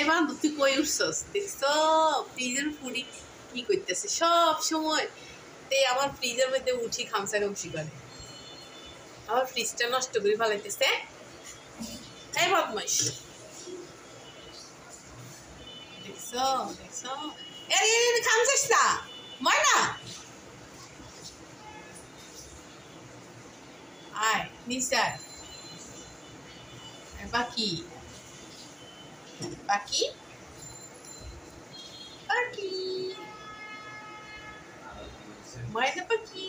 এবার তুই কই উঠছস দেখছো ফ্রিজের ফুড়ি কি করতেছে সব সময় আমার ফ্রিজের মধ্যে উঠি খামসা খামসি করে আমার ফ্রিজটা নষ্ট করে ফেলাইতেছে এই বদমাইশ দেখছো দেখছো খামছিস না ময়না আয় নিসার বাকি বাকি বাকি ময়না পাখি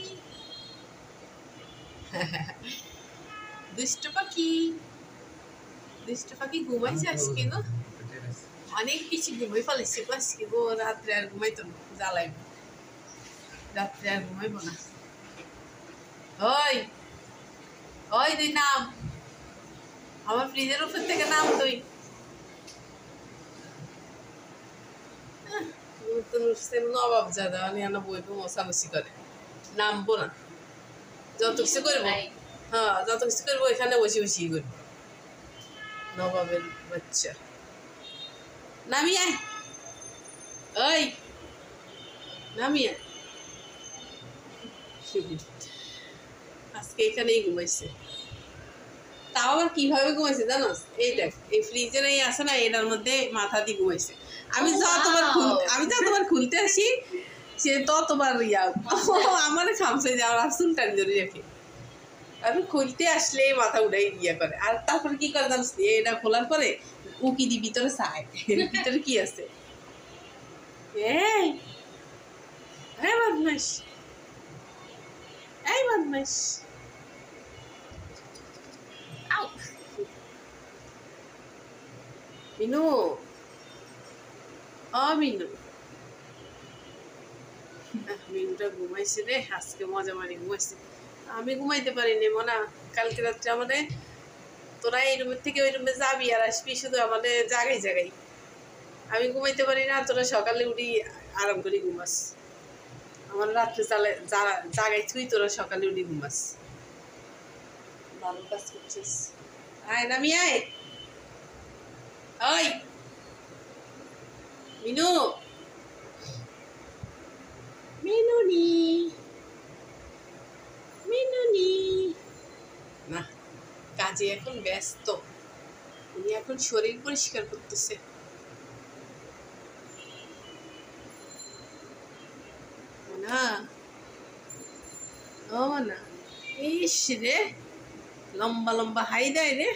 দুষ্ট পাখি ঘুমাইছে আজকে গো অনেক কিছু ঘুমাই ফেলেছে আজকে গো রাত্রে আর ঘুমাইতো না জ্বালাইব রাত্রে আর ঘুমাইব না ওই ওই তুই নাম আমার ফ্রিজের উপর থেকে নাম তুই নবাব জাদা নিয়ে বইবো মশামশি করে নামবো না যত কিছু করবো হ্যাঁ যত কিছু করবো এখানে বসে বসে করবো নবাবের বাচ্চা নামি আয় ওই নামি আয় আজকে এখানেই ঘুমাইছে তাও আবার কিভাবে ঘুমাইছে জানোস এই দেখ এই ফ্রিজের এই আছে না এটার মধ্যে মাথা দিয়ে ঘুমাইছে আমি যতবার খুলতে আসি সে ততবার আমার খামসাই যাওয়ার আসুন টান ধরে রাখে আমি খুলতে আসলে মাথা উঠাই ইয়া করে আর তারপরে কি করে জানিস এটা খোলার পরে উকি দি ভিতরে চায় ভিতরে কি আছে এই বদমাইশ এই বদমাইশ মিনু মিনু মিনুটা ঘুমাইছে রে আজকে মজা মারি ঘুমাইছে আমি ঘুমাইতে পারিনি মনা কালকে রাত্রে আমাদের তোরা এই রুমের থেকে ওই রুমে যাবি আর আসবি শুধু আমাদের জাগাই আমি ঘুমাইতে পারি না তোরা সকালে উঠি আরাম করে ঘুমাস আমার রাত্রে জাগাই তুই তোরা সকালে উঠি ঘুমাস ভালো কাজ করছিস আয় নামি আয় ওই মিনু মিনুনি না কাজে এখন ব্যস্ত উনি এখন শরীর পরিষ্কার করতেছে না ও না ইস রে লম্বা লম্বা হাই দেয় রে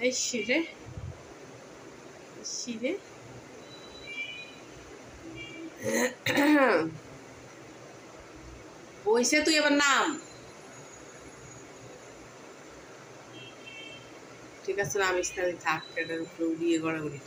ইস রে ওইসে তুই এবার নাম ঠিক আছে নামিস না থাক এটার উপরে উড়িয়ে গড়াগড়ি